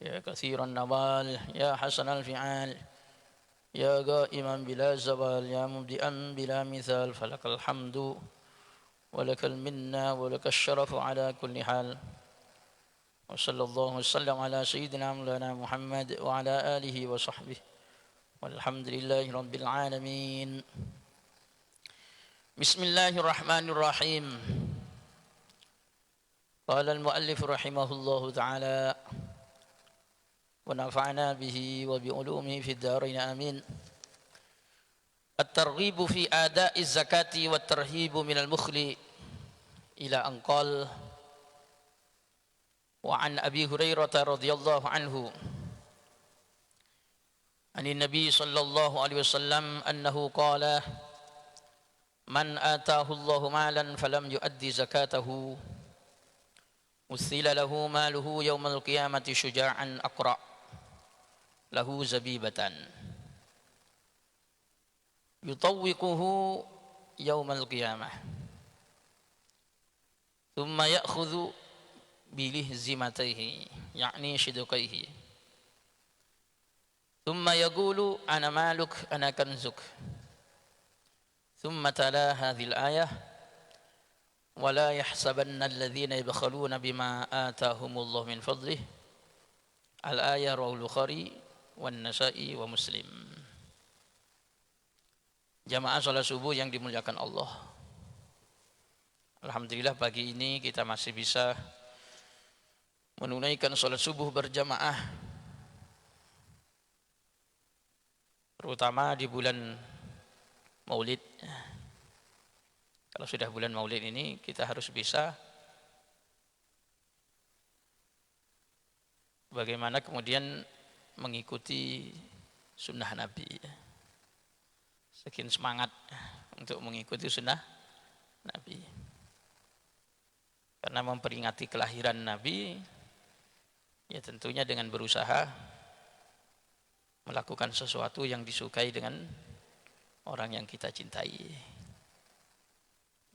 يا كثير النوال يا حسن الفعال يا قائما بلا زوال يا مبدئا بلا مثال فلك الحمد ولك المنة ولك الشرف على كل حال وصلى الله وسلم على سيدنا مولانا محمد وعلى آله وصحبه والحمد لله رب العالمين. بسم الله الرحمن الرحيم. قال المؤلف رحمه الله تعالى ونفعنا به وبعلومه في الدارين آمين. الترغيب في أداء الزكاة والترهيب من المخل إلى أن قال وعن أبي هريرة رضي الله عنه عن النبي صلى الله عليه وسلم أنه قال من آتاه الله مالا فلم يؤدي زكاته مثل له ماله يوم القيامة شجاعا أقرأ له زبيبة يطوقه يوم القيامة ثم يأخذ بلهزمتيه يعني شدقيه ثم يقول أنا مالك أنا كنزك ثم تلا هذه الآية ولا يحسبن الذين يبخلون بما آتاهم الله من فضله. Al-ayah rawahul Bukhari wan Nasa'i wa Muslim. Jamaah salat subuh yang dimuliakan Allah. Alhamdulillah pagi ini kita masih bisa menunaikan salat subuh berjamaah, terutama di bulan Maulid. Kalau sudah bulan Maulid ini kita harus bisa bagaimana kemudian mengikuti sunnah Nabi. Sekian semangat untuk mengikuti sunnah Nabi. Karena memperingati kelahiran Nabi, ya tentunya dengan berusaha melakukan sesuatu yang disukai dengan orang yang kita cintai.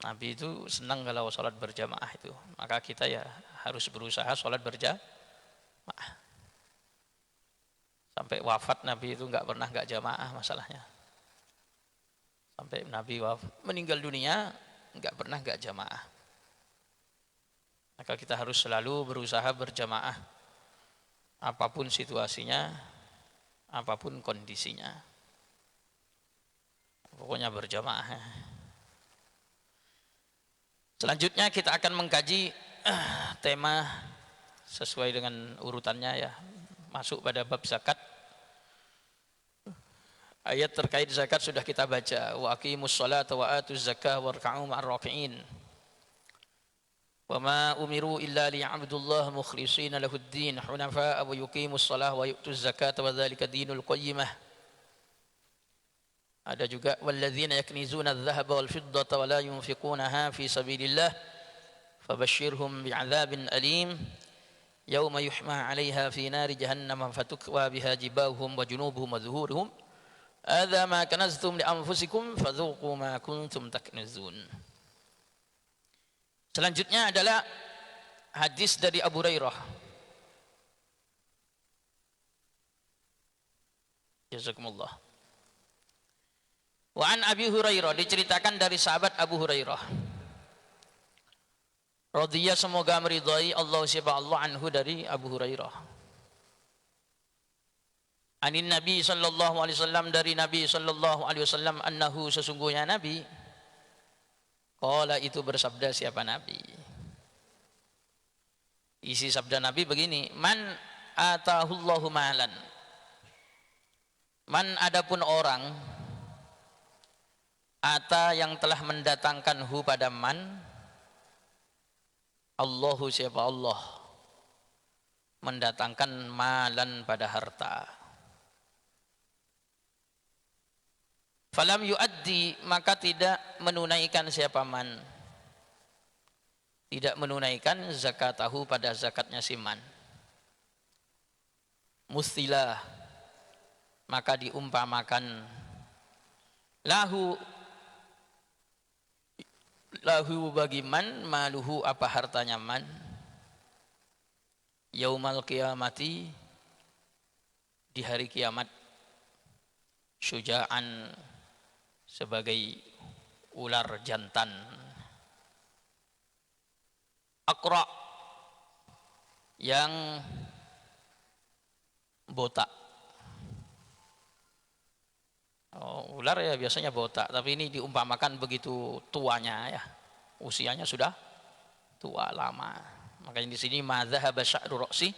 Nabi itu senang kalau sholat berjamaah itu. Maka kita ya harus berusaha sholat berjamaah. Sampai wafat Nabi itu nggak jamaah masalahnya. Sampai Nabi meninggal dunia nggak pernah nggak jamaah. Maka kita harus selalu berusaha berjamaah apapun situasinya, apapun kondisinya. Pokoknya berjamaah. Selanjutnya kita akan mengkaji tema sesuai dengan urutannya ya, masuk pada bab zakat. Ayat terkait zakat sudah kita baca, wa aqimus sholata wa atuz zakah warka'u ma'ar raki'in. Wa ma umiru illa liya'budullaha mukhlishina lahuddin hunafa'a wa yuqimus shalah wa yu'tuz zakata wa dzalika dinul qayyimah. Ada juga walladzina yaknizuna adh-dhahaba wal fiddata wa la yunfiqunaha fi sabilillah fabashshirhum bi'adzabin alim yauma yuhma 'alaiha fi nari jahannam fatukwa biha jibahum wa junubuhum wa zuhuruhum hadza ma kanaztum li anfusikum fadzuqu ma kuntum taknizun. Selanjutnya adalah hadis dari Abu Hurairah. Jazakumullah. Wa an Abi Hurairah, diceritakan dari sahabat Abu Hurairah. Radhiya, semoga meridhai Allah subhanahu anhu, dari Abu Hurairah. Anin Nabi sallallahu alaihi wasallam, dari Nabi sallallahu alaihi wasallam, annahu, sesungguhnya Nabi, qala, itu bersabda. Siapa Nabi? Isi sabda Nabi begini, man atahullahu malan. Man, adapun orang, ata yang telah mendatangkan hu pada man, Allahu, siapa Allah, mendatangkan malan pada harta. Falam yuaddi, maka tidak menunaikan siapa man, tidak menunaikan zakatahu pada zakatnya si man. Mustilah, maka diumpamakan lahu bagi man, maluhu apa hartanya man, yaumal qiyamati, di hari kiamat syuja'an sebagai ular jantan, aqra yang botak. Ular ya biasanya botak, tapi ini diumpamakan begitu tuanya ya, usianya sudah tua lama. Makanya di sini madzhab sya'ru ra'si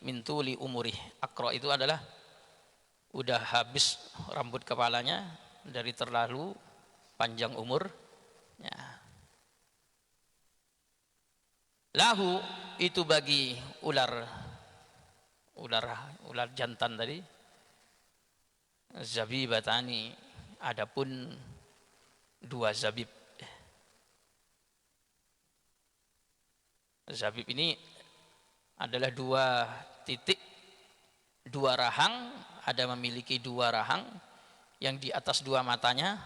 min tuli umurih. Aqra itu adalah udah habis rambut kepalanya dari terlalu panjang umurnya. Lahu itu bagi ular jantan tadi, zabibatani, adapun dua zabib. Zabib ini adalah dua titik, dua rahang, ada memiliki dua rahang yang di atas dua matanya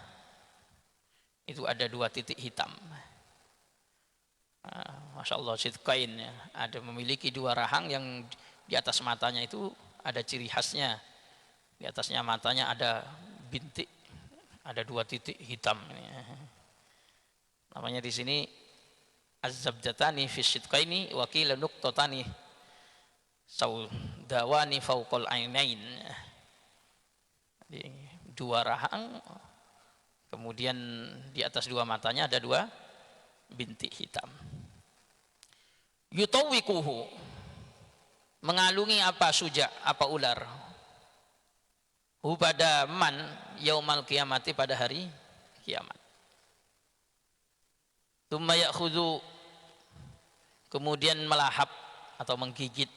itu ada dua titik hitam. Masya Allah, sidqain ya. Ada memiliki dua rahang yang di atas matanya itu ada ciri khasnya. Di atasnya matanya ada bintik, ada dua titik hitam. Namanya di sini az-zabjatani fi sidqaini wa qila nuqtatani saudawani fauqal ainain. Dua rahang, kemudian di atas dua matanya ada dua bintik hitam. Yutawwikuhu, mengalungi apa suja, apa ular, hu pada man yaumal kiamati, pada hari kiamat. Tsumma ya'khudhu, kemudian melahap atau menggigit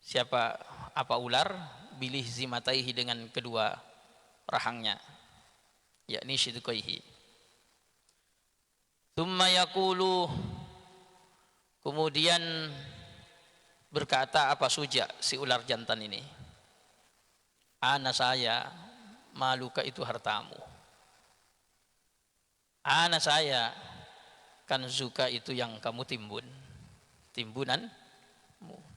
siapa, apa ular, bilih zimataihi, dengan kedua rahangnya, yakni sidqaihi. Tsumma yaqulu, kemudian berkata apa suja si ular jantan ini, ana saya, maluka itu hartamu, ana saya, kanzuka itu yang kamu timbun, timbunanmu.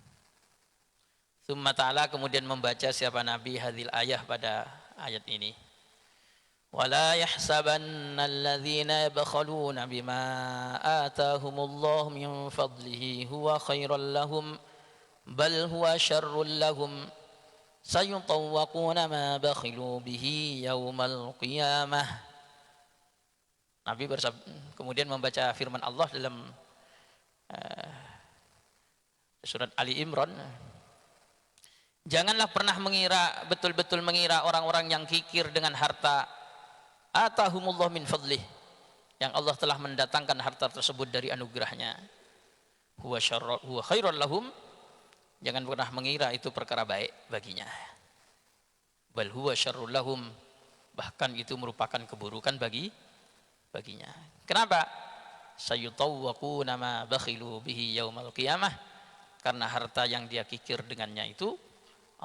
Tsumma ta'ala, kemudian membaca siapa Nabi hadhil ayah, pada ayat ini. Wala yahsabanna alladhina yabkhaluna bima atahumullahu min fadlihi huwa khairan lahum bal huwa syarrun lahum sayutawwaquna ma bakhilu bihi yaumal qiyamah. Nabi kemudian membaca firman Allah dalam surat Ali Imran. Janganlah pernah mengira, betul-betul mengira orang-orang yang kikir dengan harta atahumullah min fadlih, yang Allah telah mendatangkan harta tersebut dari anugerahnya, huwa khairan lahum, jangan pernah mengira itu perkara baik baginya, bal huwa syarrul lahum, bahkan itu merupakan keburukan baginya. Kenapa? Sayutawwaquna ma bakhilu bihi yaumal qiyamah, karena harta yang dia kikir dengannya itu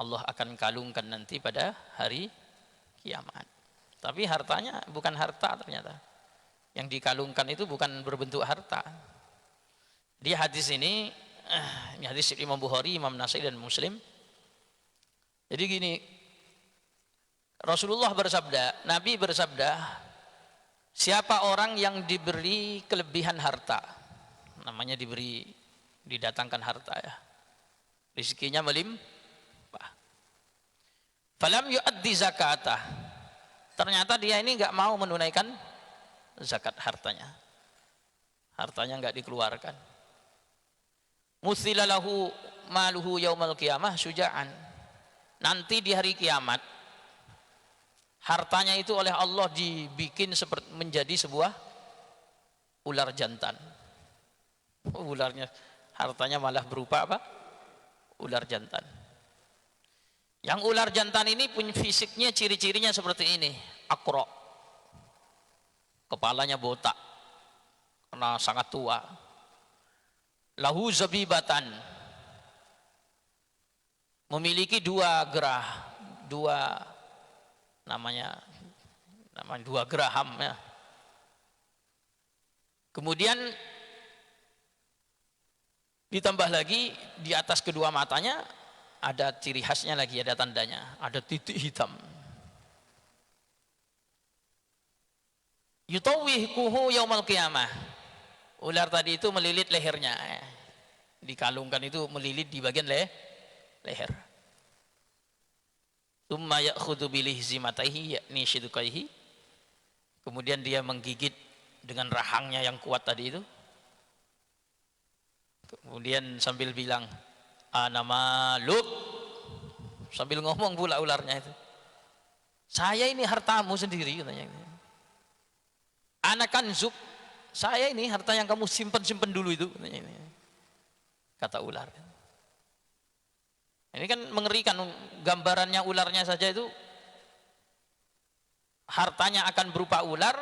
Allah akan kalungkan nanti pada hari kiamat. Tapi hartanya bukan harta, ternyata yang dikalungkan itu bukan berbentuk harta. Di hadis ini hadis Imam Bukhari, Imam Nasai dan Muslim. Jadi gini, Rasulullah bersabda, Nabi bersabda, siapa orang yang diberi kelebihan harta, namanya didatangkan harta ya, rezekinya melimpah, falam yu'addi zakatah, ternyata dia ini nggak mau menunaikan zakat hartanya nggak dikeluarkan, musilalahu maluhu yaumal qiyamah syuja'an, nanti di hari kiamat hartanya itu oleh Allah dibikin seperti menjadi sebuah ular jantan. Hartanya malah berupa apa? Ular jantan. Yang ular jantan ini punya fisiknya, ciri-cirinya seperti ini, aqra, kepalanya botak karena sangat tua, lahu zabibatan, memiliki dua gerah, namanya dua geraham ya. Kemudian ditambah lagi di atas kedua matanya ada ciri khasnya lagi, ada tandanya, ada titik hitam. Yutawwihkuhu yaumal qiyamah. Ular tadi itu melilit lehernya. Dikalungkan itu melilit di bagian leher. Tsumma ya'khudhu bilihzimataihi yakni shidqaihi. Kemudian dia menggigit dengan rahangnya yang kuat tadi itu. Kemudian sambil bilang, ana maluk. Sambil ngomong pula ularnya itu. Saya ini hartamu sendiri katanya. Ana kanzuk, saya ini harta yang kamu simpan-simpan dulu itu katanya ini. Kata ular. Ini kan mengerikan, gambarannya ularnya saja itu hartanya akan berupa ular,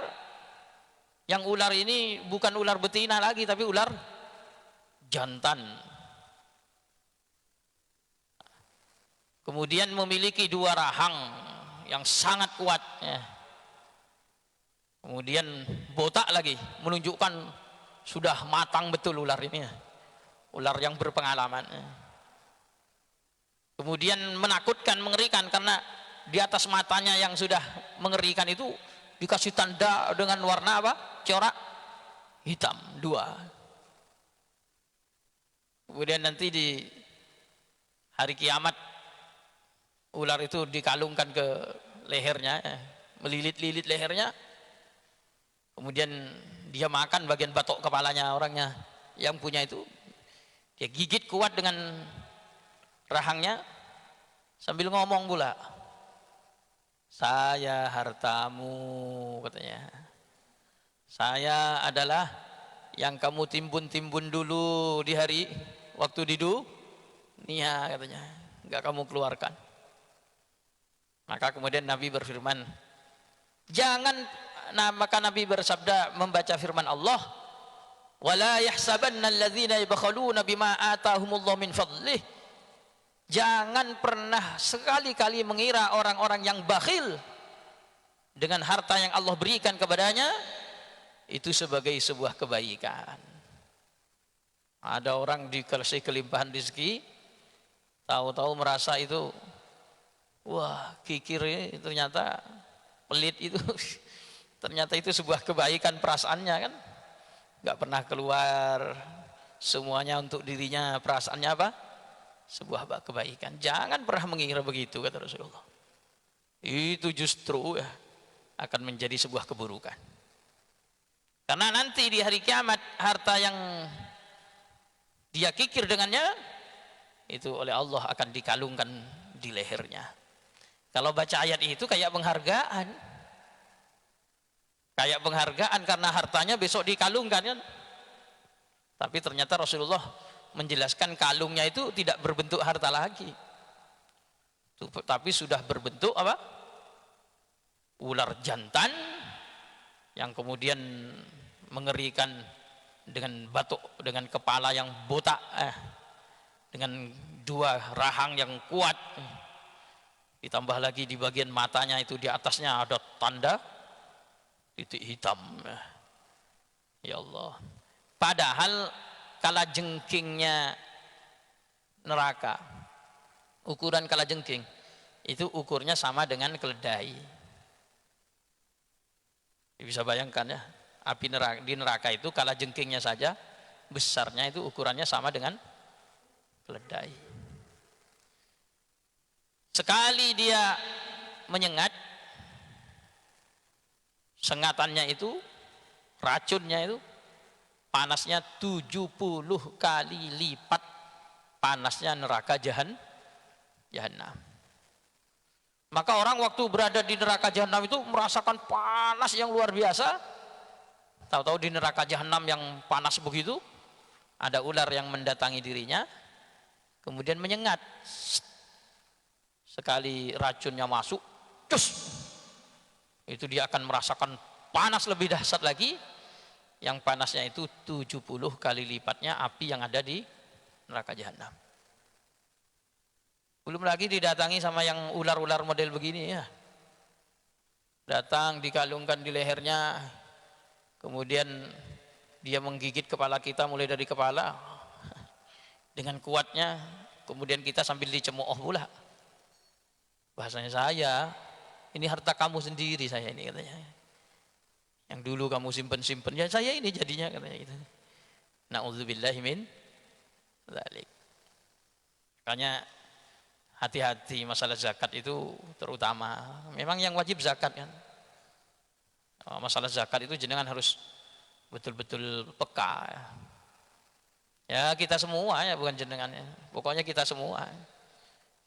yang ular ini bukan ular betina lagi tapi ular jantan. Kemudian memiliki 2 rahang yang sangat kuat ya. Kemudian botak lagi, menunjukkan sudah matang betul ular ini ya. Ular yang berpengalaman ya. Kemudian menakutkan, mengerikan karena di atas matanya yang sudah mengerikan itu dikasih tanda dengan warna apa? Corak hitam 2. Kemudian nanti di hari kiamat ular itu dikalungkan ke lehernya, melilit-lilit lehernya. Kemudian dia makan bagian batok kepalanya orangnya yang punya itu. Dia gigit kuat dengan rahangnya sambil ngomong pula, saya hartamu katanya. Saya adalah yang kamu timbun-timbun dulu di hari waktu di dunia katanya. Enggak kamu keluarkan. Maka kemudian Nabi berfirman, maka Nabi bersabda membaca firman Allah, wala yahsabanna alladzina yabkhaluna bima atahumullahu min fadlih. Jangan pernah sekali-kali mengira orang-orang yang bakhil dengan harta yang Allah berikan kepadanya itu sebagai sebuah kebaikan. Ada orang dikasih kelimpahan rezeki, tahu-tahu merasa itu wah kikir ini, ternyata pelit itu. Ternyata itu sebuah kebaikan perasaannya kan. Gak pernah keluar semuanya untuk dirinya, perasaannya apa? Sebuah kebaikan. Jangan pernah mengira begitu kata Rasulullah. Itu justru ya, akan menjadi sebuah keburukan. Karena nanti di hari kiamat harta yang dia kikir dengannya itu oleh Allah akan dikalungkan di lehernya. Kalau baca ayat itu kayak penghargaan. Kayak penghargaan karena hartanya besok dikalungkan kan. Tapi ternyata Rasulullah menjelaskan kalungnya itu tidak berbentuk harta lagi. Tapi sudah berbentuk apa? Ular jantan yang kemudian mengerikan dengan batuk, dengan kepala yang botak, dengan 2 rahang yang kuat. Ditambah lagi di bagian matanya itu di atasnya ada tanda titik hitam. Ya Allah. Padahal kalajengkingnya neraka, ukuran kalajengking itu ukurnya sama dengan keledai. Bisa bayangkan ya, api neraka, di neraka itu kalajengkingnya saja besarnya itu ukurannya sama dengan keledai. Sekali dia menyengat, sengatannya itu, racunnya itu panasnya 70 kali lipat panasnya neraka jahanam. Maka orang waktu berada di neraka jahanam itu merasakan panas yang luar biasa. Tahu-tahu di neraka jahanam yang panas begitu ada ular yang mendatangi dirinya, kemudian menyengat. Sekali racunnya masuk, cus, itu dia akan merasakan panas lebih dahsyat lagi, yang panasnya itu 70 kali lipatnya api yang ada di neraka jahanam. Belum lagi didatangi sama yang ular-ular model begini ya, datang dikalungkan di lehernya, kemudian dia menggigit kepala kita mulai dari kepala dengan kuatnya, kemudian kita sambil dicemooh pula. Bahasanya, saya ini harta kamu sendiri, saya ini, katanya. Yang dulu kamu simpen-simpen, ya saya ini jadinya, katanya gitu. Na'udzubillahi min dzalik. Makanya hati-hati masalah zakat itu terutama. Memang yang wajib zakat kan. Masalah zakat itu jenengan harus betul-betul peka. Ya kita semua ya, bukan jenengan ya. Pokoknya kita semua.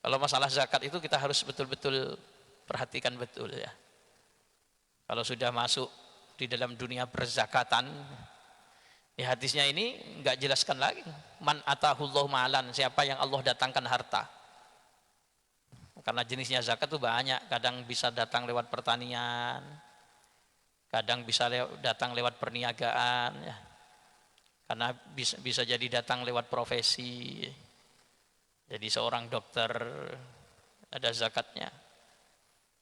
Kalau masalah zakat itu kita harus betul-betul perhatikan betul ya. Kalau sudah masuk di dalam dunia perzakatan, di hadisnya ini enggak jelaskan lagi. Man atahullahu malan, siapa yang Allah datangkan harta. Karena jenisnya zakat itu banyak, kadang bisa datang lewat pertanian, kadang bisa datang lewat perniagaan ya. Karena bisa jadi datang lewat profesi. Jadi seorang dokter ada zakatnya.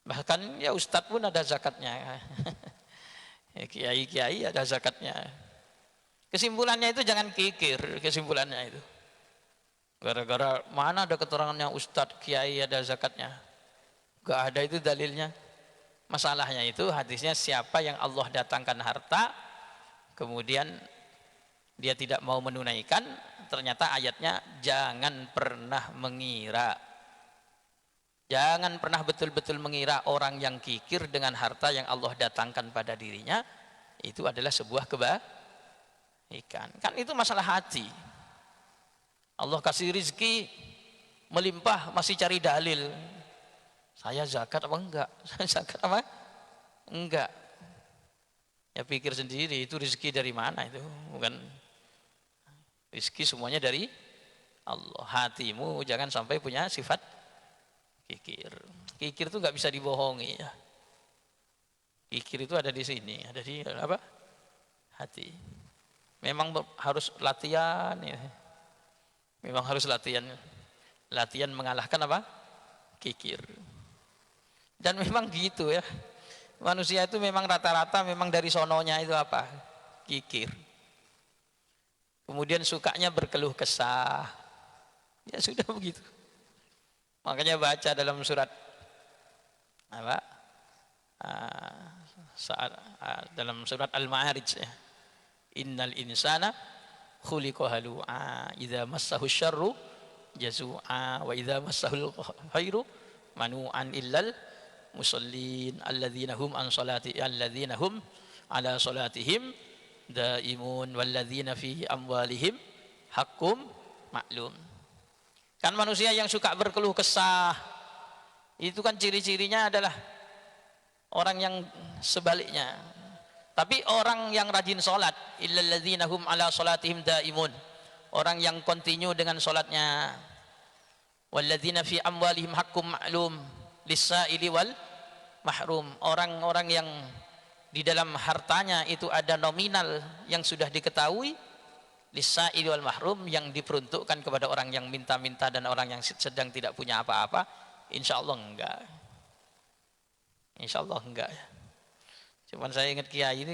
Bahkan ya ustadz pun ada zakatnya. Ya, kiai-kiai ada zakatnya. Kesimpulannya itu jangan kikir, kesimpulannya itu. Gara-gara mana ada keterangannya ustadz, kiai ada zakatnya. Gak ada itu dalilnya. Masalahnya itu hadisnya siapa yang Allah datangkan harta, kemudian dia tidak mau menunaikan, ternyata ayatnya jangan pernah mengira. Jangan pernah betul-betul mengira orang yang kikir dengan harta yang Allah datangkan pada dirinya itu adalah sebuah kebaikan. Kan itu masalah hati. Allah kasih rizki melimpah masih cari dalil. Saya zakat apa enggak? Saya zakat apa? Enggak. Ya pikir sendiri itu rizki dari mana itu? Bukan rizki semuanya dari Allah. Hatimu jangan sampai punya sifat kikir. Kikir itu nggak bisa dibohongi ya. Kikir itu ada di sini, ada di apa? Hati. Memang harus latihan ya. Memang harus latihan. Latihan mengalahkan apa? Kikir. Dan memang gitu ya. Manusia itu memang rata-rata memang dari sononya itu apa? Kikir. Kemudian sukanya berkeluh kesah. Ya sudah begitu. Makanya baca dalam surat apa? Dalam surat Al-Ma'arij ya. Innal insana khuliqa halu'a idza massahu syarru jazu'a wa idza massahul khairu manu'an illal musallin alladzina hum an salati alladzina hum ala salatihim daimun walladzina fi amwalihim haqqum maklum. Kan manusia yang suka berkeluh kesah itu kan ciri-cirinya adalah orang yang sebaliknya. Tapi orang yang rajin salat, illal ladzina hum ala salatihim daimun. Orang yang kontinu dengan salatnya. Walladzina fi amwalihim haqqum ma'lum lis-sa'ili wal mahrum. Orang-orang yang di dalam hartanya itu ada nominal yang sudah diketahui, lis-sa'ili wal mahrum, yang diperuntukkan kepada orang yang minta-minta dan orang yang sedang tidak punya apa-apa, insyaallah enggak. Insyaallah enggak. Cuman saya ingat kiai ini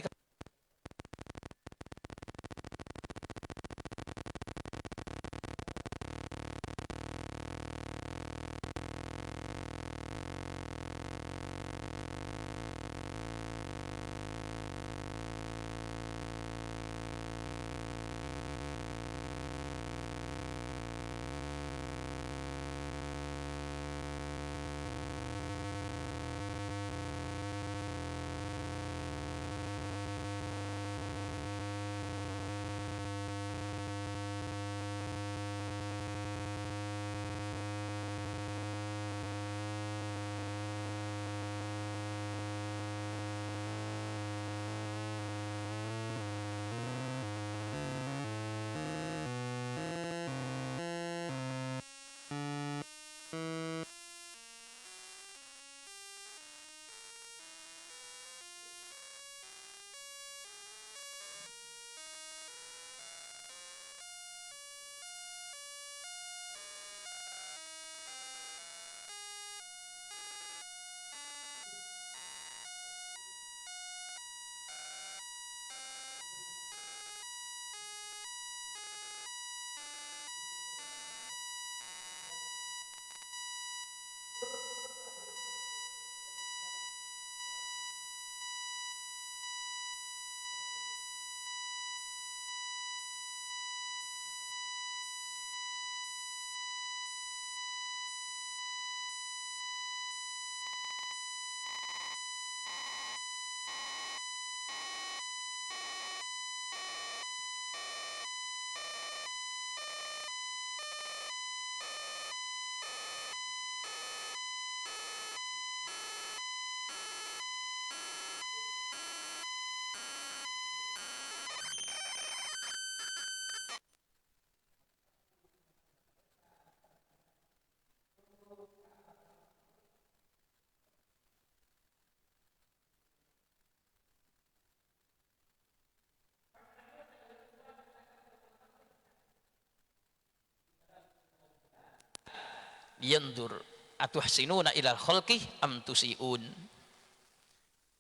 Yandur atuhsinuna ilal khalqi am tusiun.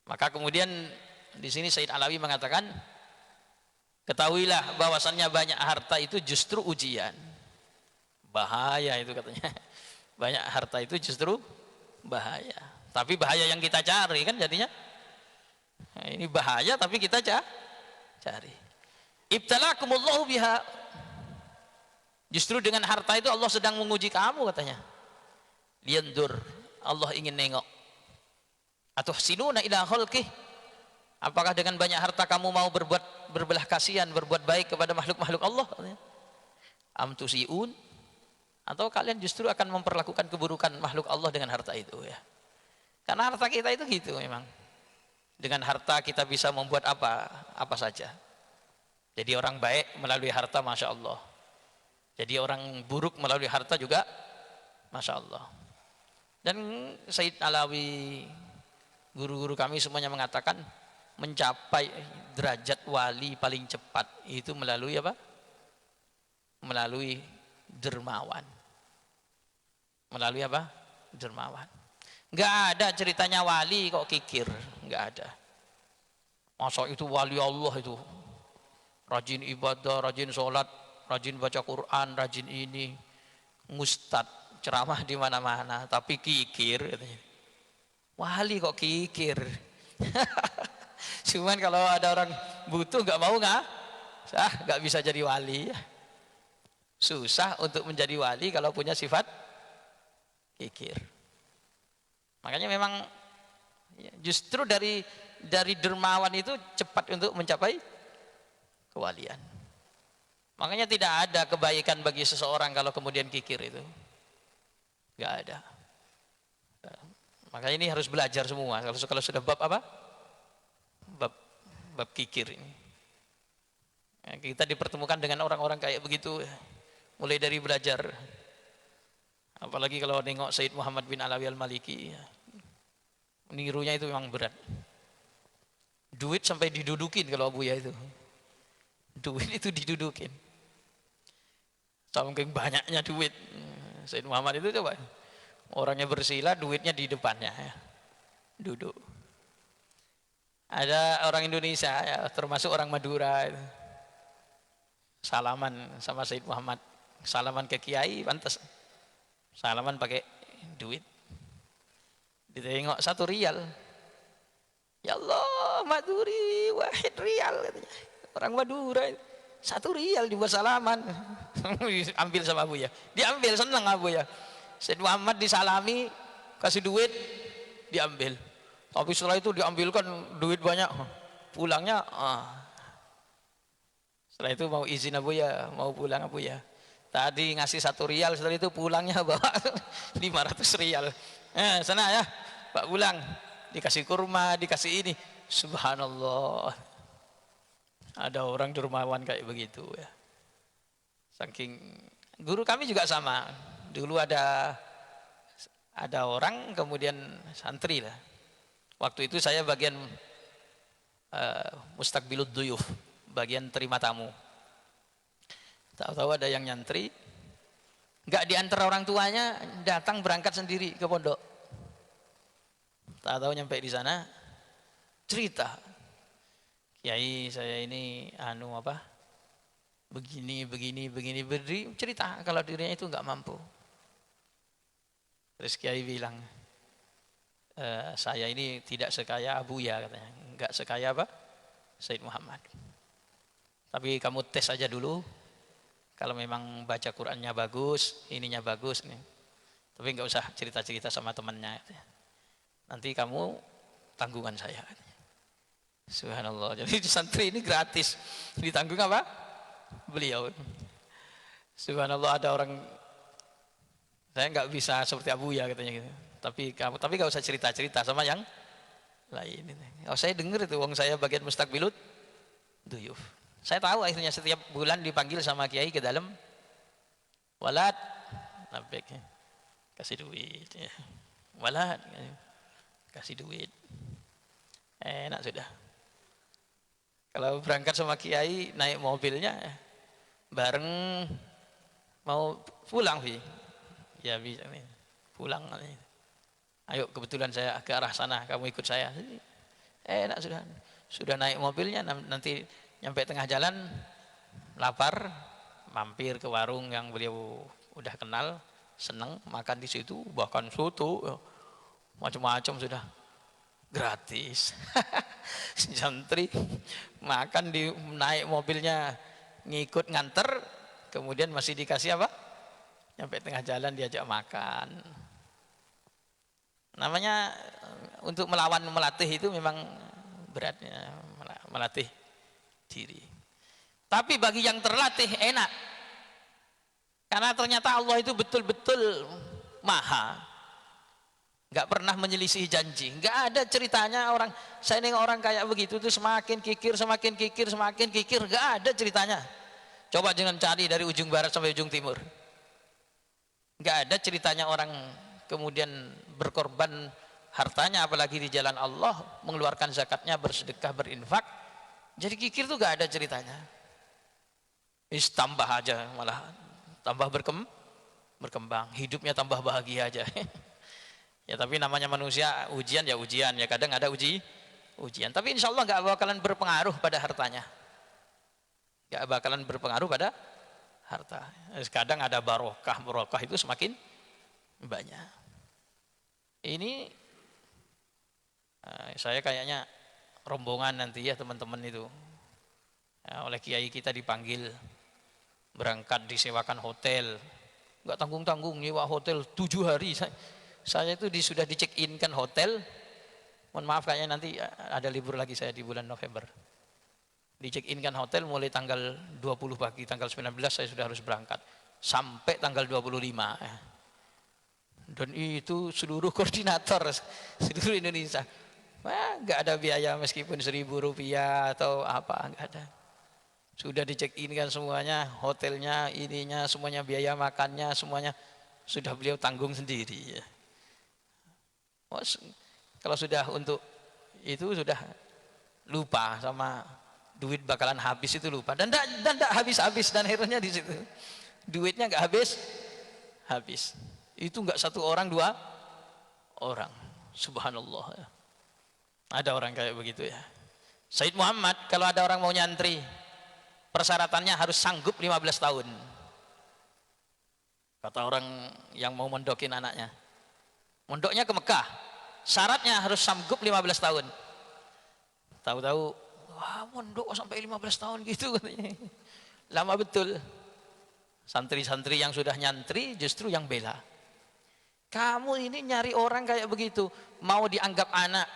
Maka kemudian di sini Said Alawi mengatakan, ketahuilah bahwasannya banyak harta itu justru ujian. Bahaya itu katanya. Banyak harta itu justru bahaya. Tapi bahaya yang kita cari kan jadinya. Nah, ini bahaya tapi kita cari. Ibtalakumullahu biha. Justru dengan harta itu Allah sedang menguji kamu katanya. Liandur, Allah ingin nengok. Atuhsinuna ila khalqih. Apakah dengan banyak harta kamu mau berbelah kasihan, berbuat baik kepada makhluk-makhluk Allah? Am tusiun, atau kalian justru akan memperlakukan keburukan makhluk Allah dengan harta itu ya. Karena harta kita itu gitu memang. Dengan harta kita bisa membuat apa saja. Jadi orang baik melalui harta, masya Allah. Jadi orang buruk melalui harta juga, masya Allah. Dan Said Alawi, guru-guru kami semuanya mengatakan, mencapai derajat wali paling cepat itu melalui apa? Melalui dermawan. Melalui apa? Dermawan. Enggak ada ceritanya wali kok kikir, enggak ada. Masa itu wali Allah itu rajin ibadah, rajin sholat, rajin baca Quran, rajin ini, mustad, ceramah di mana-mana, tapi kikir katanya. Wali kok kikir. Cuman kalau ada orang butuh nggak mau nggak bisa jadi wali. Susah untuk menjadi wali kalau punya sifat kikir. Makanya memang justru dari dermawan itu cepat untuk mencapai kewalian. Makanya tidak ada kebaikan bagi seseorang kalau kemudian kikir itu. Nggak ada. Makanya ini harus belajar semua. Kalau sudah bab apa? Bab kikir ini. Ya, kita dipertemukan dengan orang-orang kayak begitu, mulai dari belajar. Apalagi kalau nengok Said Muhammad bin Alawi al-Maliki, nirunya itu memang berat. Duit sampai didudukin kalau Abuya itu. Duit itu didudukin. Saking banyaknya duit. Said Muhammad itu coba, orangnya bersila, duitnya di depannya ya. Duduk. Ada orang Indonesia ya, termasuk orang Madura itu. Salaman sama Said Muhammad, salaman ke kiai pantas, salaman pakai duit. Ditengok 1 rial, ya Allah Maduri wahid rial katanya. Orang Madura 1 rial dibuat salaman. Ambil sama Abu ya, diambil, senang Abu ya. Said Muhammad disalami, kasih duit, diambil. Tapi setelah itu diambilkan duit banyak, pulangnya setelah itu mau izin Abu ya, mau pulang Abu ya. Tadi ngasih 1 rial, setelah itu pulangnya bawa 500 rial. Sana ya Pak, pulang, dikasih kurma, dikasih ini. Subhanallah, ada orang dermawan kayak begitu ya. Saking, guru kami juga sama. Dulu ada orang kemudian santri lah. Waktu itu saya bagian mustaqbilud duyuf, bagian terima tamu. Tahu-tahu ada yang nyantri, nggak diantar orang tuanya, datang berangkat sendiri ke pondok. Tahu-tahu nyampe di sana, cerita, Kiai saya ini begini, beri cerita kalau dirinya itu nggak mampu. Terus Kiai bilang, saya ini tidak sekaya Abuya katanya, nggak sekaya apa? Said Muhammad. Tapi kamu tes aja dulu, kalau memang baca Qurannya bagus, ininya bagus nih. Tapi nggak usah cerita-cerita sama temannya. Nanti kamu tanggungan saya. Subhanallah. Jadi santri ini gratis, ditanggung apa? Beliau. Subhanallah, ada orang, saya nggak bisa seperti Abu ya katanya gitu. Tapi nggak usah cerita-cerita sama yang lain. Oh, saya dengar itu, wong saya bagian mustakbilut duyuf. Saya tahu akhirnya setiap bulan dipanggil sama kiai ke dalam, walad, labek, kasih duit, ya. Walad, kasih duit, enak sudah. Kalau berangkat sama kiai naik mobilnya bareng mau pulang Vi, ya bisa nih pulang. Ayo kebetulan saya ke arah sana, kamu ikut saya. Enak sudah naik mobilnya, nanti nyampe tengah jalan lapar, mampir ke warung yang beliau udah kenal, seneng makan di situ, bahkan soto macam-macam sudah gratis. Santri makan di naik mobilnya, ngikut nganter, kemudian masih dikasih apa? Nyampe tengah jalan diajak makan. Namanya untuk melawan melatih itu memang beratnya, melatih diri. Tapi bagi yang terlatih enak, karena ternyata Allah itu betul-betul maha, nggak pernah menyelisih janji. Nggak ada ceritanya orang, saya nengok orang kayak begitu tuh semakin kikir, semakin kikir, semakin kikir. Nggak ada ceritanya. Coba jangan cari dari ujung barat sampai ujung timur. Nggak ada ceritanya orang kemudian berkorban hartanya, apalagi di jalan Allah, mengeluarkan zakatnya, bersedekah, berinfak. Jadi kikir tuh nggak ada ceritanya. Tambah aja, malah tambah berkembang, hidupnya tambah bahagia aja. Ya tapi namanya manusia, ujian ya ujian, ya kadang ada ujian. Tapi insya Allah nggak bakalan berpengaruh pada hartanya, nggak bakalan berpengaruh pada harta. Kadang ada barokah itu semakin banyak. Ini saya kayaknya rombongan nanti ya teman-teman itu, ya, oleh kiai kita dipanggil berangkat, disewakan hotel, nggak tanggung-tanggung, nyewa hotel 7 hari. Saya itu sudah dicek-in kan hotel. Mohon maaf kayaknya nanti ada libur lagi saya di bulan November. Dicek-in kan hotel mulai tanggal 20 pagi, tanggal 19 saya sudah harus berangkat sampai tanggal 25. Dan itu seluruh koordinator seluruh Indonesia. Wah, nggak ada biaya meskipun Rp1.000 atau apa, nggak ada. Sudah dicek-in kan semuanya, hotelnya, ininya, semuanya, biaya makannya, semuanya sudah beliau tanggung sendiri. Oh, kalau sudah untuk itu sudah lupa sama duit bakalan habis, itu lupa, dan tidak habis-habis, dan akhirnya di situ duitnya nggak habis. Itu nggak 1 orang 2 orang. Subhanallah ya. Ada orang kayak begitu ya. Said Muhammad kalau ada orang mau nyantri, persyaratannya harus sanggup 15 tahun. Kata orang yang mau mondokin anaknya, mondoknya ke Mekah, syaratnya harus sanggup 15 tahun. Tahu-tahu, wah mondok sampai 15 tahun gitu katanya. Lama betul. Santri-santri yang sudah nyantri justru yang bela. Kamu ini nyari orang kayak begitu, mau dianggap anak,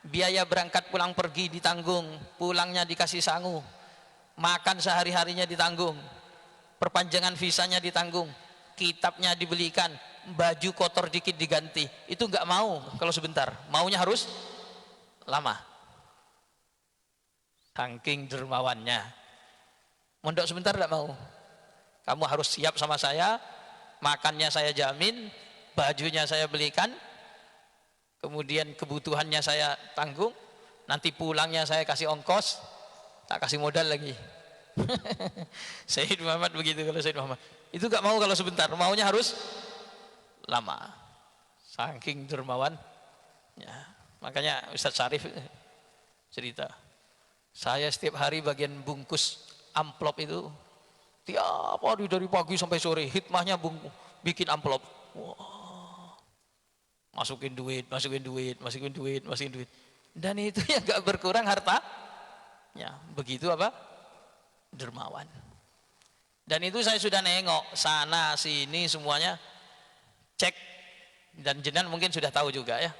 biaya berangkat pulang pergi ditanggung, pulangnya dikasih sangu, makan sehari-harinya ditanggung, perpanjangan visanya ditanggung, kitabnya dibelikan, baju kotor dikit diganti. Itu nggak mau kalau sebentar, maunya harus lama. Saking dermawannya, mondok sebentar tidak mau. Kamu harus siap sama saya, makannya saya jamin, bajunya saya belikan, kemudian kebutuhannya saya tanggung, nanti pulangnya saya kasih ongkos, tak kasih modal lagi. Sayyid Muhammad begitu. Kalau Sayyid Muhammad itu gak mau kalau sebentar, maunya harus lama. Saking dermawan ya. Makanya Ustadz Syarif cerita, saya setiap hari bagian bungkus amplop itu, tiap hari dari pagi sampai sore hikmahnya bikin amplop. Wah, masukin duit, dan itu yang gak berkurang harta ya. Begitu apa? Dermawan. Dan itu saya sudah nengok sana sini semuanya, cek, dan jenengan mungkin sudah tahu juga ya,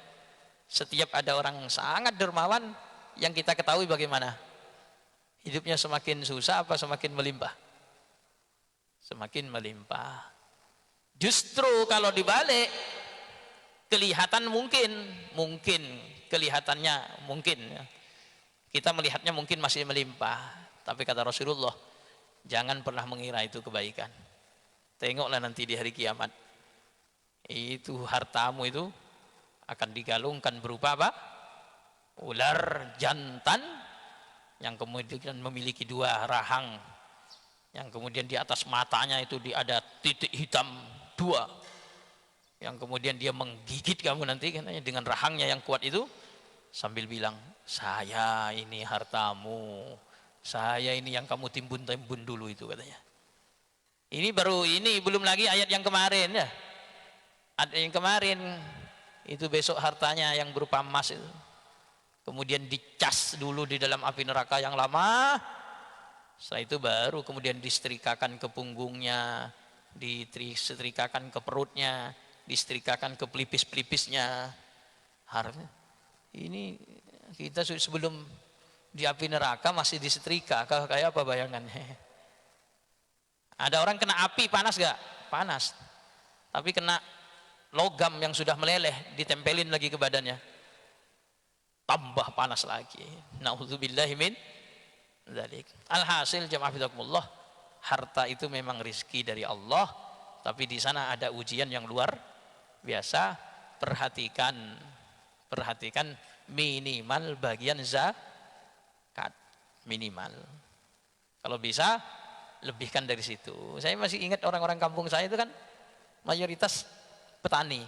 setiap ada orang sangat dermawan yang kita ketahui bagaimana? Hidupnya semakin susah apa semakin melimpah? Semakin melimpah. Justru kalau dibalik, kelihatan mungkin kelihatannya mungkin ya. Kita melihatnya mungkin masih melimpah, tapi kata Rasulullah, jangan pernah mengira itu kebaikan. Tengoklah nanti di hari kiamat, itu hartamu itu akan digalungkan berupa apa? Ular jantan yang kemudian memiliki 2 rahang, yang kemudian di atas matanya itu ada titik hitam 2, yang kemudian dia menggigit kamu nanti katanya dengan rahangnya yang kuat itu, sambil bilang, saya ini hartamu, saya ini yang kamu timbun-timbun dulu itu katanya. Ini baru ini, belum lagi ayat yang kemarin ya. Ada yang kemarin itu besok hartanya yang berupa emas itu kemudian dicas dulu di dalam api neraka yang lama. Setelah itu baru kemudian disetrikakan ke punggungnya, disetrikakan ke perutnya, disetrikakan ke pelipis-pelipisnya. Harusnya ini kita sebelum di api neraka masih disetrika, kayak apa bayangannya? Ada orang kena api panas gak? Panas. Tapi kena logam yang sudah meleleh ditempelin lagi ke badannya, tambah panas lagi. Na'udzubillahi min dzalik. Alhasil jamaah fidakumullah, harta itu memang rizki dari Allah, tapi di sana ada ujian yang luar biasa. Perhatikan minimal bagian zakat, minimal. Kalau bisa lebihkan dari situ. Saya masih ingat orang-orang kampung saya itu kan mayoritas petani.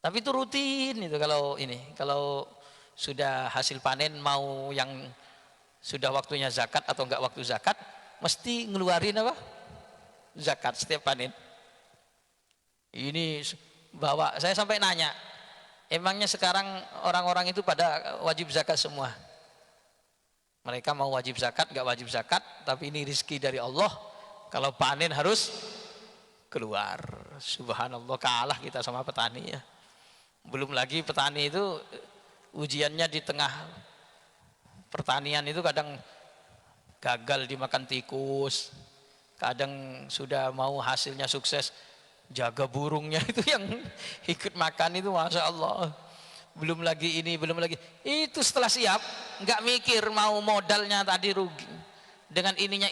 Tapi itu rutin itu kalau sudah hasil panen, mau yang sudah waktunya zakat atau enggak waktu zakat, mesti ngeluarin apa? Zakat setiap panen. Ini bawa, saya sampai nanya, emangnya sekarang orang-orang itu pada wajib zakat semua? Mereka mau wajib zakat, enggak wajib zakat, tapi ini rezeki dari Allah. Kalau panen harus keluar. Subhanallah, kalah kita sama petani ya. Belum lagi petani itu ujiannya di tengah pertanian itu kadang gagal dimakan tikus, kadang sudah mau hasilnya sukses, jaga burungnya itu yang ikut makan itu, masya Allah. Belum lagi ini, belum lagi itu, setelah siap nggak mikir mau modalnya tadi rugi dengan ininya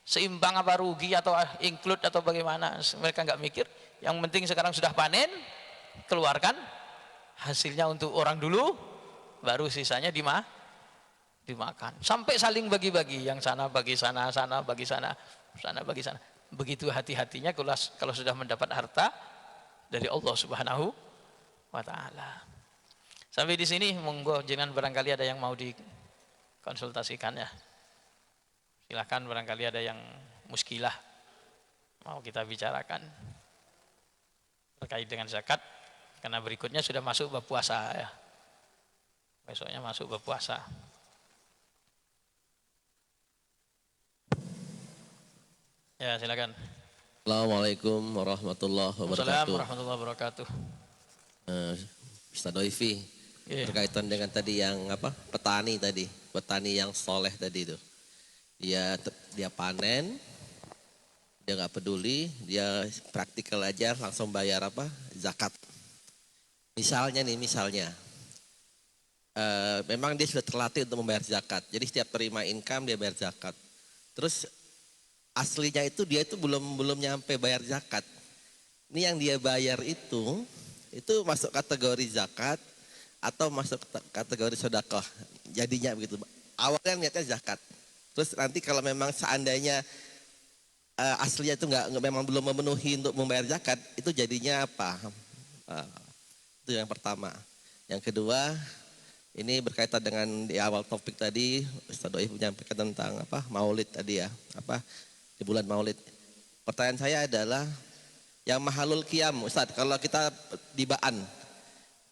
seimbang apa rugi atau include atau bagaimana, mereka nggak mikir. Yang penting sekarang sudah panen, keluarkan hasilnya untuk orang dulu, baru sisanya dimakan. Sampai saling bagi-bagi, yang sana bagi sana, sana bagi sana, sana bagi sana. Begitu hati-hatinya kalau sudah mendapat harta dari Allah Subhanahu wa ta'ala. Sampai di sini monggo, jangan barangkali ada yang mau dikonsultasikan ya. Silahkan, barangkali ada yang muskilah mau kita bicarakan terkait dengan zakat, karena berikutnya sudah masuk bab puasa ya. Besoknya masuk bab puasa. Ya, silakan. Assalamualaikum warahmatullahi wabarakatuh. Assalamualaikum warahmatullahi wabarakatuh. Ustaz Doifi, berkaitan dengan tadi yang petani yang soleh tadi itu. Dia panen, dia nggak peduli, dia praktikal aja langsung bayar zakat. Misalnya memang dia sudah terlatih untuk membayar zakat. Jadi setiap terima income dia bayar zakat. Terus aslinya itu dia itu belum nyampe bayar zakat. Ini yang dia bayar itu masuk kategori zakat atau masuk kategori sedekah. Jadinya begitu. Awalnya niatnya zakat. Terus nanti kalau memang seandainya aslinya itu memang belum memenuhi untuk membayar zakat, itu jadinya apa? Itu yang pertama. Yang kedua, ini berkaitan dengan di awal topik tadi Ustaz Doi menyampaikan tentang Maulid tadi ya, di bulan Maulid. Pertanyaan saya adalah yang mahalul qiyam, Ustaz, kalau kita di Ba'an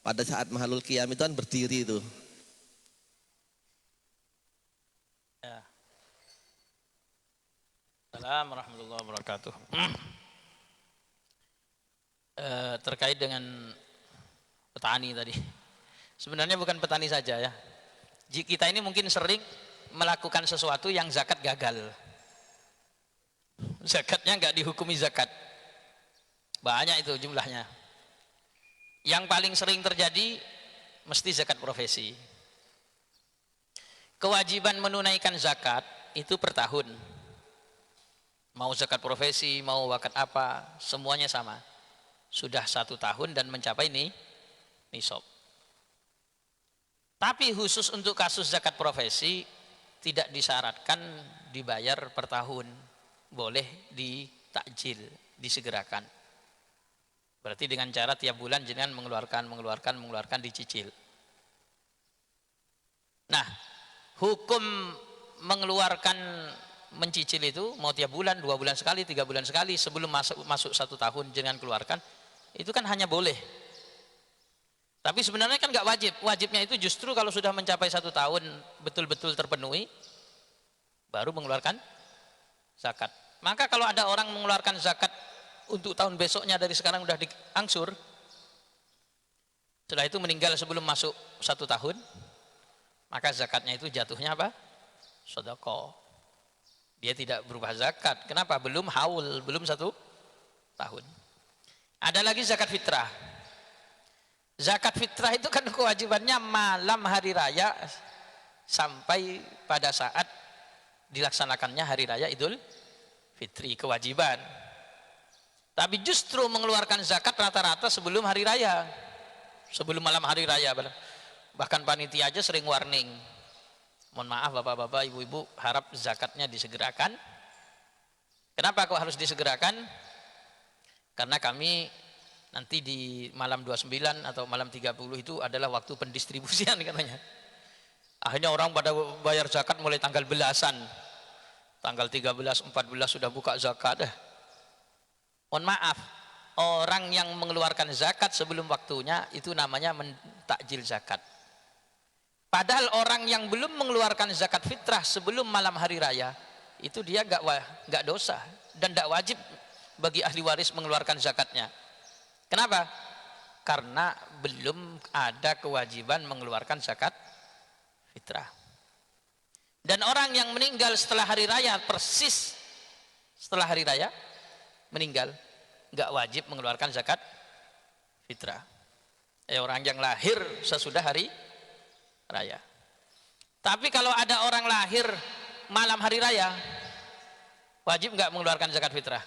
pada saat mahalul qiyam itu kan berdiri itu. Ya. Assalamualaikum warahmatullahi wabarakatuh. Terkait dengan petani tadi, sebenarnya bukan petani saja ya, Kita ini mungkin sering melakukan sesuatu yang zakat gagal. Zakatnya nggak dihukumi zakat. Banyak itu jumlahnya. Yang paling sering terjadi mesti zakat profesi. Kewajiban menunaikan zakat itu per tahun. Mau zakat profesi, mau zakat apa, semuanya sama. Sudah 1 tahun dan mencapai nisab. Tapi khusus untuk kasus zakat profesi tidak disyaratkan dibayar per tahun, boleh ditakjil, disegerakan. Berarti dengan cara tiap bulan jenengan mengeluarkan dicicil. Nah, hukum mengeluarkan mencicil itu mau tiap bulan, 2 bulan sekali, 3 bulan sekali, sebelum masuk 1 tahun jenengan keluarkan, itu kan hanya boleh. Tapi sebenarnya kan nggak wajib. Wajibnya itu justru kalau sudah mencapai 1 tahun betul-betul terpenuhi, baru mengeluarkan zakat. Maka kalau ada orang mengeluarkan zakat untuk tahun besoknya dari sekarang udah diangsur, setelah itu meninggal sebelum masuk 1 tahun, maka zakatnya itu jatuhnya apa? Sedekah. Dia tidak berubah zakat. Kenapa? Belum haul, belum 1 tahun. Ada lagi zakat fitrah. Zakat fitrah itu kan kewajibannya malam hari raya sampai pada saat dilaksanakannya hari raya Idul Fitri, kewajiban. Tapi justru mengeluarkan zakat rata-rata sebelum hari raya, sebelum malam hari raya. Bahkan panitia aja sering warning, mohon maaf bapak-bapak, ibu-ibu, harap zakatnya disegerakan. Kenapa kok harus disegerakan? Karena kami nanti di malam 29 atau malam 30 itu adalah waktu pendistribusian katanya. Akhirnya orang pada bayar zakat mulai tanggal belasan. Tanggal 13, 14 sudah buka zakat. Mohon maaf, orang yang mengeluarkan zakat sebelum waktunya itu namanya mentakjil zakat. Padahal orang yang belum mengeluarkan zakat fitrah sebelum malam hari raya, itu dia nggak dosa dan tidak wajib bagi ahli waris mengeluarkan zakatnya. Kenapa? Karena belum ada kewajiban mengeluarkan zakat fitrah. Dan orang yang meninggal setelah hari raya, persis setelah hari raya meninggal, nggak wajib mengeluarkan zakat fitrah. Orang yang lahir sesudah hari raya. Tapi kalau ada orang lahir malam hari raya, wajib nggak mengeluarkan zakat fitrah?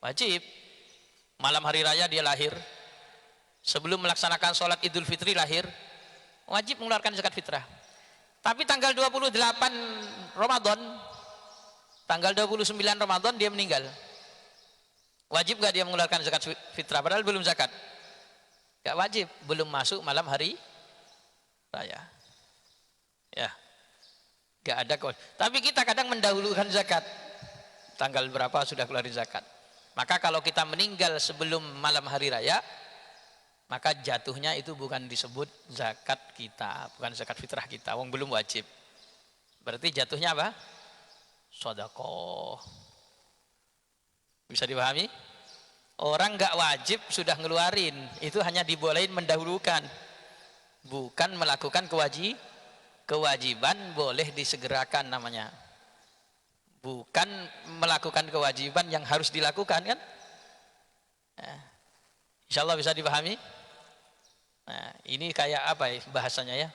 Wajib. Malam hari raya dia lahir, sebelum melaksanakan sholat Idul Fitri lahir, wajib mengeluarkan zakat fitrah. Tapi tanggal 28 Ramadan, tanggal 29 Ramadan dia meninggal, wajib gak dia mengeluarkan zakat fitrah? Padahal belum zakat. Gak wajib, belum masuk malam hari raya. Ya, gak ada kok. Tapi kita kadang mendahulukan zakat. Tanggal berapa sudah keluar zakat. Maka kalau kita meninggal sebelum malam hari raya, maka jatuhnya itu bukan disebut zakat kita, bukan zakat fitrah kita, wong belum wajib. Berarti jatuhnya apa? Sedekah. Bisa dipahami? Orang nggak wajib sudah ngeluarin, itu hanya dibolehin mendahulukan, bukan melakukan kewajiban boleh disegerakan namanya. Bukan melakukan kewajiban yang harus dilakukan kan? Insya Allah bisa dipahami. Nah, ini kayak apa ya bahasanya ya?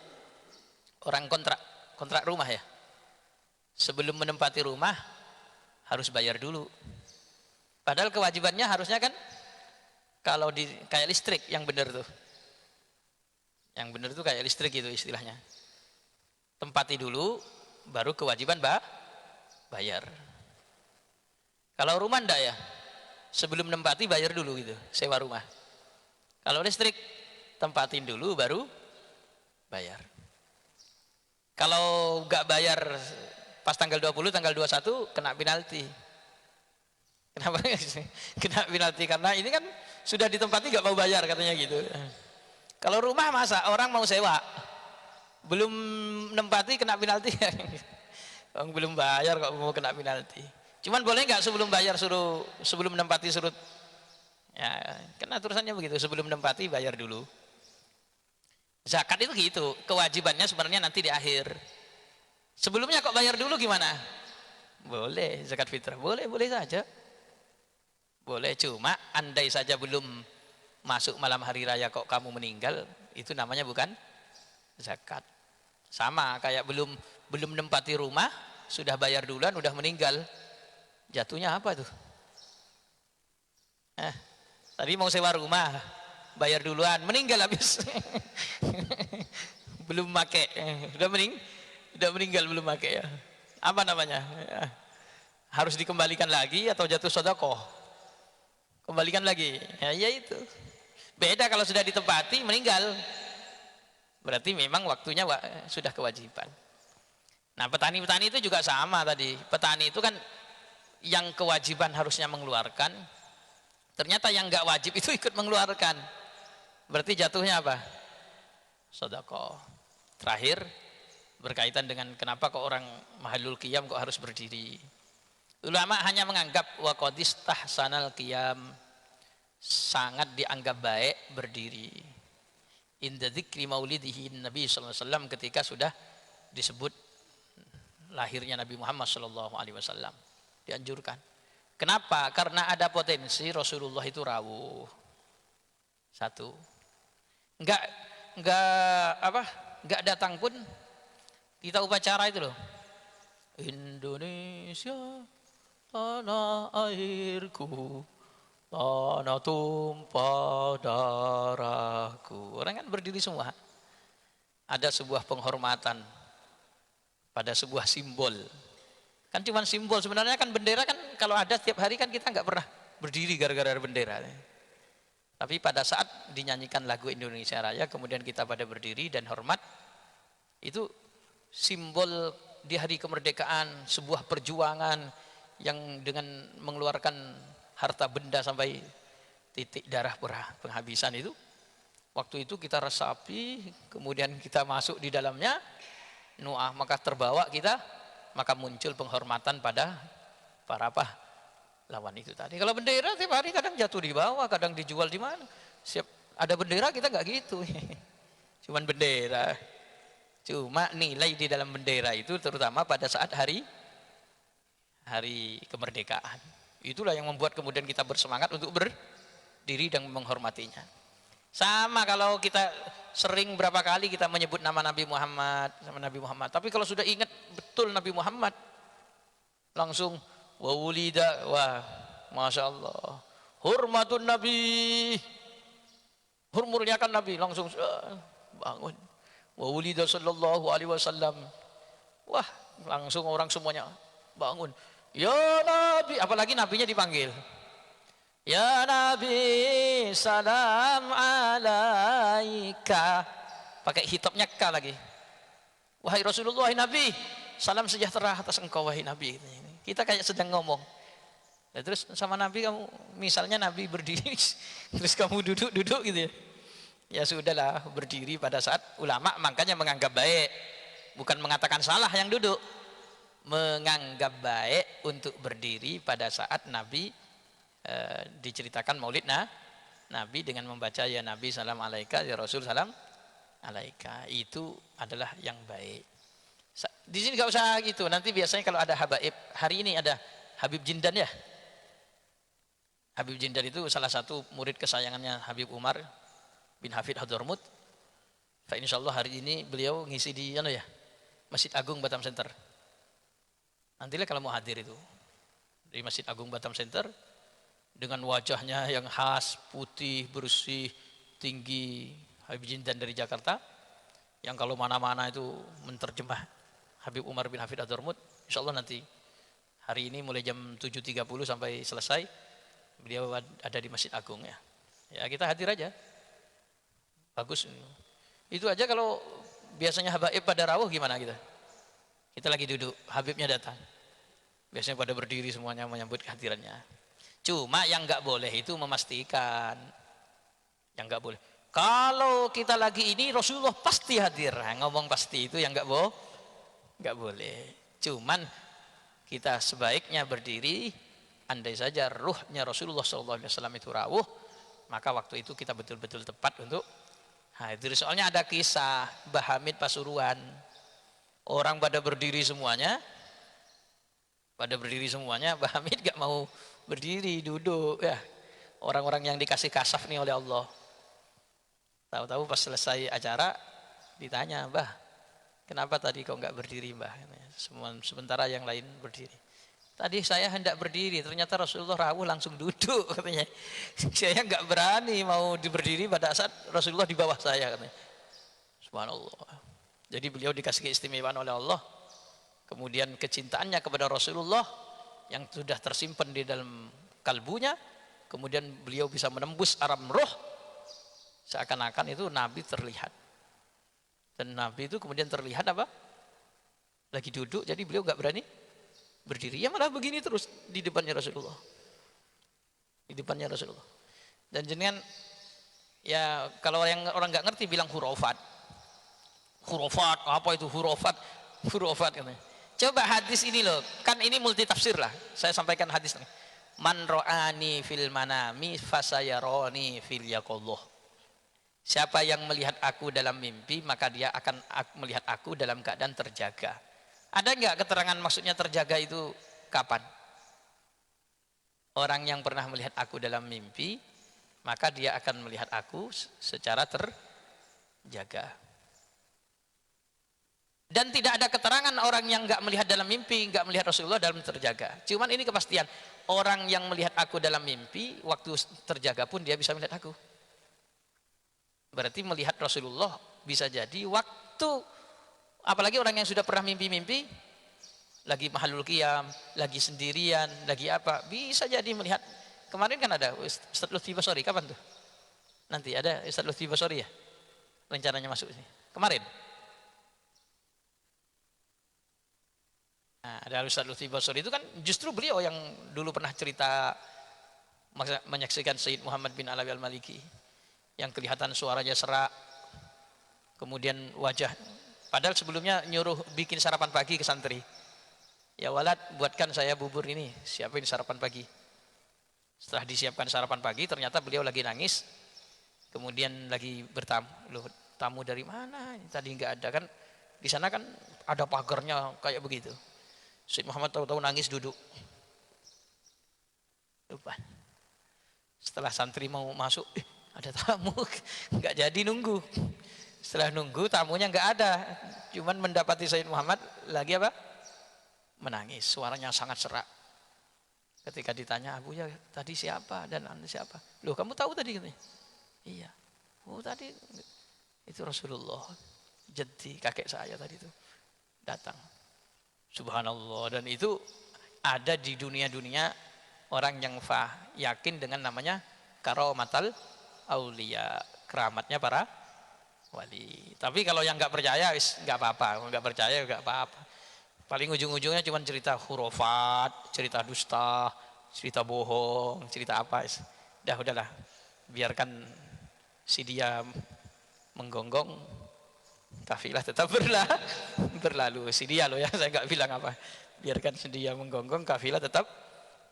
Orang kontrak rumah ya. Sebelum menempati rumah harus bayar dulu. Padahal kewajibannya harusnya kan kalau kayak listrik yang benar tuh. Yang benar tuh kayak listrik gitu istilahnya. Tempati dulu baru kewajiban bayar. Kalau rumah ndak ya, sebelum nempati bayar dulu gitu, sewa rumah. Kalau listrik tempatin dulu baru bayar. Kalau nggak bayar pas tanggal 20, tanggal 21 kena penalti. Kenapa? Kena penalti karena ini kan sudah ditempati nggak mau bayar katanya gitu. Kalau rumah masa orang mau sewa belum nempati kena penalti. Orang belum bayar kok mau kena penalti. Cuman boleh nggak sebelum bayar suruh, sebelum menempati surut? Ya, kan aturannya begitu, sebelum menempati bayar dulu. Zakat itu gitu, kewajibannya sebenarnya nanti di akhir. Sebelumnya kok bayar dulu gimana? Boleh, zakat fitrah. Boleh, boleh saja. Boleh, cuma andai saja belum masuk malam hari raya kok kamu meninggal, itu namanya bukan zakat. Sama kayak belum nempati rumah, sudah bayar duluan, udah meninggal. Jatuhnya apa tuh? Tadi mau sewa rumah, bayar duluan, meninggal habis. Belum make, udah meninggal belum make ya. Apa namanya? Harus dikembalikan lagi atau jatuh sedekah? Kembalikan lagi. Ya itu. Beda kalau sudah ditempati meninggal. Berarti memang waktunya sudah kewajiban. Nah, petani-petani itu juga sama tadi. Petani itu kan yang kewajiban harusnya mengeluarkan, ternyata yang nggak wajib itu ikut mengeluarkan. Berarti jatuhnya apa? Sedekah. Terakhir berkaitan dengan kenapa kok orang mahallul qiyam kok harus berdiri. Ulama hanya menganggap wa qadis tahsanal qiyam, sangat dianggap baik berdiri. Inda dzikri maulidihi Nabi sallallahu alaihi wasallam, ketika sudah disebut lahirnya Nabi Muhammad sallallahu alaihi wasallam, dianjurkan. Kenapa? Karena ada potensi Rasulullah itu rawuh. Satu. Enggak datang pun kita upacara itu loh. Indonesia tanah airku, tanah tumpah darahku. Orang kan berdiri semua. Ada sebuah penghormatan pada sebuah simbol. Kan cuma simbol, sebenarnya kan bendera kan kalau ada setiap hari kan kita nggak pernah berdiri gara-gara bendera. Tapi pada saat dinyanyikan lagu Indonesia Raya kemudian kita pada berdiri dan hormat, itu simbol di hari kemerdekaan, sebuah perjuangan yang dengan mengeluarkan harta benda sampai titik darah penghabisan itu. Waktu itu kita resapi, kemudian kita masuk di dalamnya, nuah, maka terbawa kita, maka muncul penghormatan pada para lawan itu tadi. Kalau bendera tiap hari kadang jatuh di bawah, kadang dijual di mana. Siap ada bendera kita nggak gitu. Cuman bendera. Cuma nilai di dalam bendera itu terutama pada saat hari kemerdekaan. Itulah yang membuat kemudian kita bersemangat untuk berdiri dan menghormatinya. Sama kalau kita sering berapa kali kita menyebut nama Nabi Muhammad sama Nabi Muhammad. Tapi kalau sudah ingat betul Nabi Muhammad, langsung wa wulida, wah masya Allah, hormatun Nabi, murniakan Nabi, langsung bangun. Wa wulida sallallahu alaihi wasallam, wah langsung orang semuanya bangun. Ya Nabi, apalagi Nabinya dipanggil. Ya Nabi salam alaika, pakai hitopnya ka lagi. Wahai Rasulullah, wahai Nabi, salam sejahtera atas engkau wahai Nabi. Kita kayak sedang ngomong. Nah, terus sama Nabi kamu, misalnya Nabi berdiri, terus kamu duduk gitu ya. Ya sudahlah, berdiri pada saat ulama makanya menganggap baik, bukan mengatakan salah yang duduk, menganggap baik untuk berdiri pada saat Nabi diceritakan maulid Nabi dengan membaca ya Nabi salam alaika, ya Rasul salam alaika. Itu adalah yang baik. Di sini nggak usah gitu. Nanti biasanya kalau ada habaib, hari ini ada Habib Jindan ya. Habib Jindan itu salah satu murid kesayangannya Habib Umar bin Hafid Hadramut. Insyaallah hari ini beliau ngisi di Masjid Agung Batam Center. Nantilah kalau mau hadir itu di Masjid Agung Batam Center dengan wajahnya yang khas, putih, bersih, tinggi, Habib Jindan dari Jakarta, yang kalau mana-mana itu menerjemah Habib Umar bin Hafid Hadramut. Insyaallah nanti hari ini mulai jam 7.30 sampai selesai beliau ada di Masjid Agung ya. Ya kita hadir aja. Bagus. Itu aja. Kalau biasanya habaib pada rawuh gimana kita? Kita lagi duduk, Habibnya datang. Biasanya pada berdiri semuanya menyambut kehadirannya. Cuma yang nggak boleh itu memastikan. Yang nggak boleh. Kalau kita lagi ini Rasulullah pasti hadir. Nah, ngomong pasti itu yang nggak boleh. Cuman kita sebaiknya berdiri. Andai saja ruhnya Rasulullah SAW itu rawuh, maka waktu itu kita betul-betul tepat untuk Nah, itu soalnya ada kisah Mbah Hamid Pasuruan. Orang pada berdiri semuanya, Mbah Hamid gak mau berdiri, duduk ya. Orang-orang yang dikasih kasaf nih oleh Allah. Tahu-tahu pas selesai acara ditanya, Mbah, kenapa tadi kau nggak berdiri, Mbah? Sementara yang lain berdiri. Tadi saya hendak berdiri, ternyata Rasulullah rawuh langsung duduk katanya. Saya nggak berani mau berdiri pada saat Rasulullah di bawah saya katanya. Subhanallah. Jadi beliau dikasih keistimewaan oleh Allah. Kemudian kecintaannya kepada Rasulullah yang sudah tersimpan di dalam kalbunya, kemudian beliau bisa menembus alam roh, seakan-akan itu Nabi terlihat. Dan Nabi itu kemudian terlihat apa? Lagi duduk, jadi beliau nggak berani berdiri. Ya malah begini terus di depannya Rasulullah. Di depannya Rasulullah. Dan jenengan, ya kalau orang nggak ngerti bilang hurufat. Hurufat, apa itu hurufat? Hurufat katanya. Coba hadis ini loh, kan ini multi tafsir lah. Saya sampaikan hadis ini. Man ro'ani fil manami fasayaroni fil yaqullah. Siapa yang melihat aku dalam mimpi, maka dia akan melihat aku dalam keadaan terjaga. Ada enggak keterangan maksudnya terjaga itu kapan? Orang yang pernah melihat aku dalam mimpi, maka dia akan melihat aku secara terjaga. Dan tidak ada keterangan orang yang enggak melihat dalam mimpi, enggak melihat Rasulullah dalam terjaga. Cuman ini kepastian, orang yang melihat aku dalam mimpi, waktu terjaga pun dia bisa melihat aku. Berarti melihat Rasulullah bisa jadi waktu, apalagi orang yang sudah pernah mimpi-mimpi, lagi mahalul qiyam, lagi sendirian, lagi apa, bisa jadi melihat. Kemarin kan ada Ustaz Lutfi Basori, kapan tuh? Nanti ada Ustaz Lutfi Basori ya? Rencananya masuk sini. Kemarin? Nah, ada Ustaz Lutfi Basori itu kan justru beliau yang dulu pernah cerita menyaksikan Sayyid Muhammad bin Alawi al-Maliki. Yang kelihatan suaranya serak, kemudian wajah, padahal sebelumnya nyuruh bikin sarapan pagi ke santri. Ya walad, buatkan saya bubur ini, siapin sarapan pagi. Setelah disiapkan sarapan pagi, ternyata beliau lagi nangis, kemudian lagi bertamu. Loh, tamu dari mana? Tadi nggak ada kan? Di sana kan ada pagarnya kayak begitu. Sayyid Muhammad tahu-tahu nangis duduk. Lupa. Setelah santri mau masuk, ada tamu, nggak jadi nunggu. Setelah nunggu tamunya nggak ada, cuman mendapati Sayyid Muhammad lagi apa? Menangis, suaranya sangat serak. Ketika ditanya, Abu ya tadi siapa dan anda siapa? Loh kamu tahu tadi? Iya. Oh tadi itu Rasulullah, jadi kakek saya tadi itu datang. Subhanallah. Dan itu ada di dunia-dunia orang yang yakin dengan namanya karamatul aulia, keramatnya para wali. Tapi kalau yang nggak percaya nggak apa-apa, nggak percaya nggak apa-apa. Paling ujung-ujungnya cuma cerita hurufat, cerita dusta, cerita bohong, cerita apa. Udahlah, biarkan si dia menggonggong, kafilah tetap berlalu. Si dia loh ya, saya nggak bilang apa. Biarkan si dia menggonggong, kafilah tetap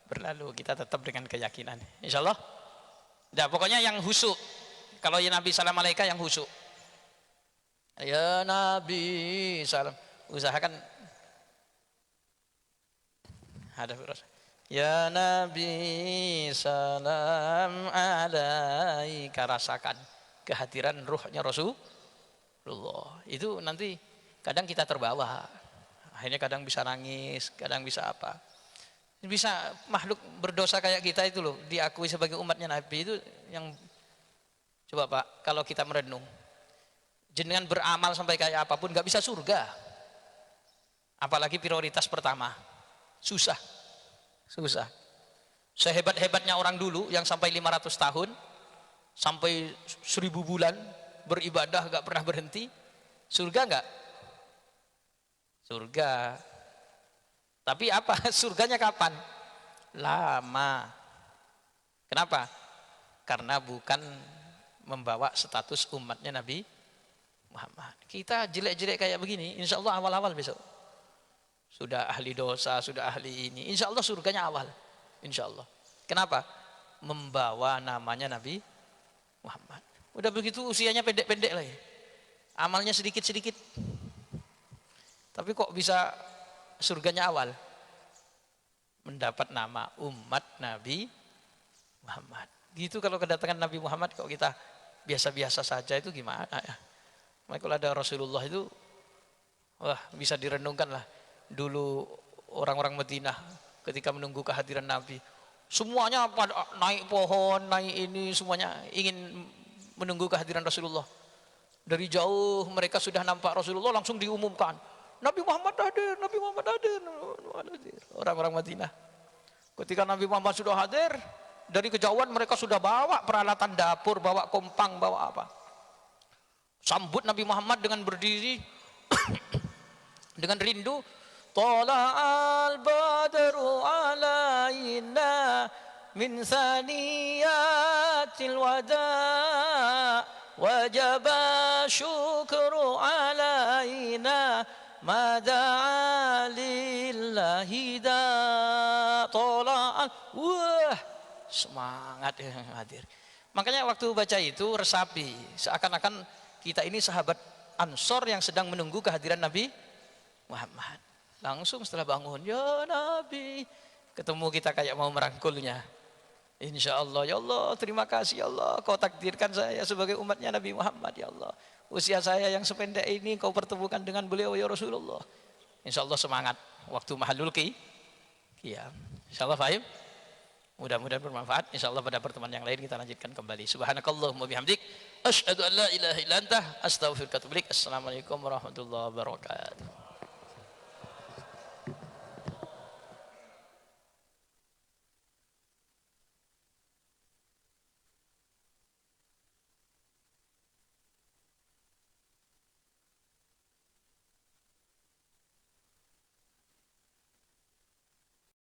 berlalu. Kita tetap dengan keyakinan. Insya Allah. Nah, pokoknya yang khusyuk. Kalau ya Nabi salam alaika yang khusyuk. Ya Nabi salam. Usahakan hadap Rasul. Ya Nabi salam alaika, rasakan kehadiran ruhnya Rasulullah. Itu nanti kadang kita terbawa. Akhirnya kadang bisa nangis, kadang bisa apa. Bisa makhluk berdosa kayak kita itu loh, diakui sebagai umatnya Nabi itu yang, coba Pak, kalau kita merenung, jenengan beramal sampai kayak apapun gak bisa surga. Apalagi prioritas pertama, susah. Sehebat-hebatnya orang dulu yang sampai 500 tahun, sampai 1000 bulan beribadah gak pernah berhenti, surga gak? Surga. Tapi apa? Surganya kapan? Lama. Kenapa? Karena bukan membawa status umatnya Nabi Muhammad. Kita jelek-jelek kayak begini, insya Allah awal-awal besok. Sudah ahli dosa, sudah ahli ini. Insya Allah surganya awal. Insya Allah. Kenapa? Membawa namanya Nabi Muhammad. Udah begitu usianya pendek-pendek lah ya. Amalnya sedikit-sedikit. Tapi kok bisa surganya awal? Mendapat nama umat Nabi Muhammad. Gitu kalau kedatangan Nabi Muhammad kok kita biasa-biasa saja itu gimana ya? Maka kalau ada Rasulullah itu, wah bisa direnungkan lah. Dulu orang-orang Madinah ketika menunggu kehadiran Nabi, semuanya pada naik pohon, naik ini, semuanya ingin menunggu kehadiran Rasulullah. Dari jauh mereka sudah nampak Rasulullah, langsung diumumkan, Nabi Muhammad hadir, Nabi Muhammad hadir. Orang-orang Madinah. Ketika Nabi Muhammad sudah hadir, dari kejauhan mereka sudah bawa peralatan dapur, bawa kompang, bawa apa. Sambut Nabi Muhammad dengan berdiri, dengan rindu. Tala'al badru alaina min saniyatil wada' wajaba syukru alaina mada'a lillahi da. Tala'al, wah semangat yang hadir. Makanya waktu baca itu resapi, seakan-akan kita ini sahabat Ansor yang sedang menunggu kehadiran Nabi Muhammad. Langsung setelah bangun, ya Nabi, ketemu kita kayak mau merangkulnya. Insya Allah, ya Allah, terima kasih ya Allah, kau takdirkan saya sebagai umatnya Nabi Muhammad ya Allah. Usia saya yang sependek ini kau pertemukan dengan beliau ya Rasulullah. Insya Allah semangat waktu mahalul qiyam. Insya Allah fahim. Mudah-mudahan bermanfaat. Insya Allah pada pertemuan yang lain kita lanjutkan kembali. Subhanakallahumma bihamdik, asyhadu an la ilaha illa anta, astaghfiruka wa atubu ilaik. Assalamualaikum warahmatullahi wabarakatuh.